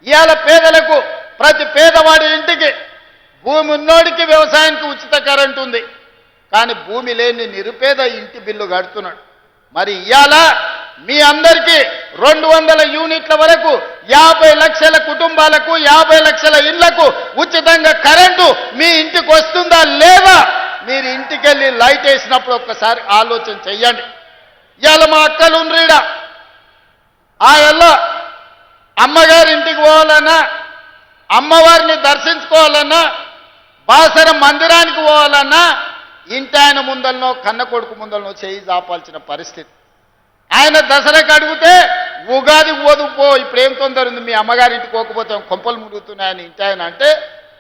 ఇవాళ పేదలకు ప్రతి పేదవాడి ఇంటికి భూమి ఉన్నోడికి వ్యవసాయానికి ఉచిత కరెంటు ఉంది, కానీ భూమి లేని నిరుపేద ఇంటి బిల్లు కడుతున్నాడు. మరి ఇవాళ మీ అందరికీ 200 యూనిట్ల వరకు 50 లక్షల కుటుంబాలకు 50 లక్షల ఇళ్లకు ఉచితంగా కరెంటు మీ ఇంటికి వస్తుందా లేదా? మీరు ఇంటికి వెళ్ళి లైట్ వేసినప్పుడు ఒక్కసారి ఆలోచన చెయ్యండి. ఇవాళ మా అక్కలు ఉండ్రీడ ఆ ఎల్ల అమ్మగారి ఇంటికి పోవాలన్నా, అమ్మవారిని దర్శించుకోవాలన్నా, బాసర మందిరానికి పోవాలన్నా ఇంటి ఆయన ముందలనో కన్న కొడుకు ముందలనో చేయి జాపాల్సిన పరిస్థితి. ఆయన దసరాకి అడిగితే ఉగాది పోదుపో, ఇప్పుడు ఏం తొందర ఉంది, మీ అమ్మగారింటికి పోకపోతే కొంపలు మురుగుతున్నాయని ఇంటి ఆయన అంటే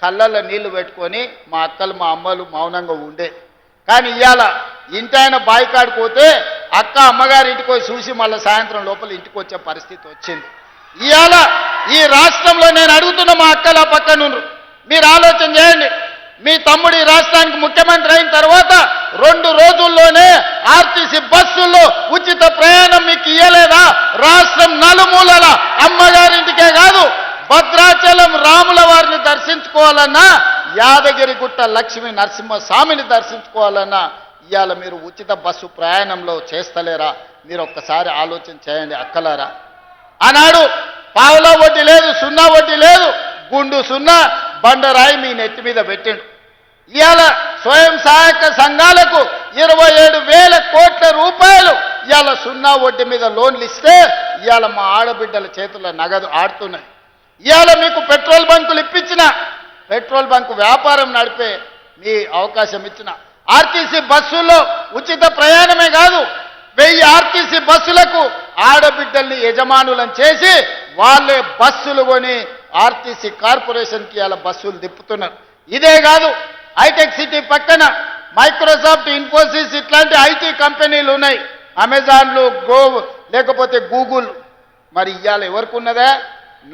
కళ్ళల్లో నీళ్లు పెట్టుకొని మా అక్కలు మా అమ్మలు మౌనంగా ఉండే. కానీ ఇవాళ ఇంటి ఆయన బాయికాడికి పోతే అక్క అమ్మగారింటికి పోయి చూసి మళ్ళీ సాయంత్రం లోపల ఇంటికి వచ్చే పరిస్థితి వచ్చింది. ఇవాళ ఈ రాష్ట్రంలో నేను అడుగుతున్న మా అక్కల పక్కనుండ్రు, మీరు ఆలోచన చేయండి. మీ తమ్ముడు ఈ రాష్ట్రానికి ముఖ్యమంత్రి అయిన తర్వాత 2 రోజుల్లోనే ఆర్టీసీ బస్సుల్లో ఉచిత ప్రయాణం మీకు ఇయ్యలేదా? రాష్ట్రం నలుమూలల అమ్మగారింటికే కాదు, భద్రాచలం రాముల వారిని దర్శించుకోవాలన్నా, యాదగిరిగుట్ట లక్ష్మీ నరసింహస్వామిని దర్శించుకోవాలన్నా ఇవాళ మీరు ఉచిత బస్సు ప్రయాణంలో చేస్తలేరా? మీరు ఒక్కసారి ఆలోచన చేయండి అక్కలారా. ఆనాడు పావులా వడ్డీ లేదు, సున్నా వడ్డీ లేదు, గుండు సున్నా బండరాయి మీ నెత్తి మీద పెట్టిండు. ఇవాళ స్వయం సహాయక సంఘాలకు 27,000 కోట్ల రూపాయలు ఇవాళ సున్నా వడ్డీ మీద లోన్లు ఇస్తే ఇవాళ మా ఆడబిడ్డల చేతుల్లో నగదు ఆడుతున్నాయి. ఇవాళ మీకు పెట్రోల్ బంకులు ఇప్పించిన, పెట్రోల్ బంకు వ్యాపారం నడిపే మీ అవకాశం ఇచ్చిన, ఆర్టీసీ బస్సుల్లో ఉచిత ప్రయాణమే కాదు 1000 ఆర్టీసీ బస్సులకు ఆడబిడ్డల్ని యజమానులను చేసి వాళ్ళే బస్సులు కొని ఆర్టీసీ కార్పొరేషన్కి ఇలా బస్సులు తిప్పుతున్నారు. ఇదే కాదు, హైటెక్ సిటీ పక్కన మైక్రోసాఫ్ట్, ఇన్ఫోసిస్ ఇట్లాంటి ఐటీ కంపెనీలు ఉన్నాయి, అమెజాన్లు, లేకపోతే గూగుల్. మరి ఇవాళ ఎవరికి ఉన్నదే?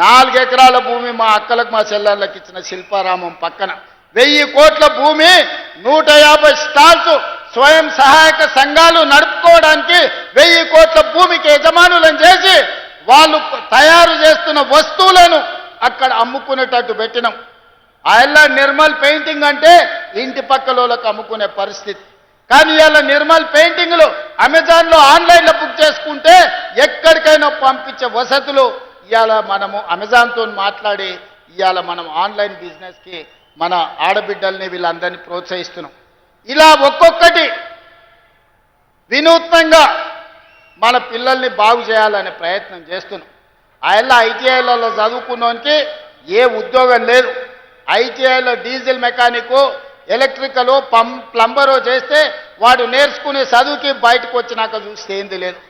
4 ఎకరాల భూమి మా అక్కలకు మా చెల్లెళ్ళకి ఇచ్చిన శిల్పారామం పక్కన 1000 కోట్ల భూమి, 150 స్టాల్స్ స్వయం సహాయక సంఘాలు నడుపుకోవడానికి 1000 కోట్ల భూమికి యజమానులను చేసి వాళ్ళు తయారు చేస్తున్న వస్తువులను అక్కడ అమ్ముకునేటట్టు పెట్టినాం. అలా నిర్మల్ పెయింటింగ్ అంటే ఇంటి పక్కలోకి అమ్ముకునే పరిస్థితి. కానీ ఇవాళ నిర్మల్ పెయింటింగ్లు అమెజాన్లో ఆన్లైన్లో బుక్ చేసుకుంటే ఎక్కడికైనా పంపించే వసతులు ఇవాళ మనము అమెజాన్తో మాట్లాడి ఇవాళ మనం ఆన్లైన్ బిజినెస్కి మన ఆడబిడ్డల్ని వీళ్ళందరినీ ప్రోత్సహిస్తున్నాం. ఇలా ఒక్కొక్కటి వినూత్నంగా మన పిల్లల్ని బాగు చేయాలనే ప్రయత్నం చేస్తున్నాం. అలా ఐటీఐలలో చదువుకున్నోనికి ఏ ఉద్యోగం లేదు. ఐటీఐలో డీజిల్ మెకానికు, ఎలక్ట్రికలు, ప్లంబరు చేస్తే వాడు నేర్చుకునే చదువుకి బయటకు వచ్చినాక చూస్తే ఏంది లేదు.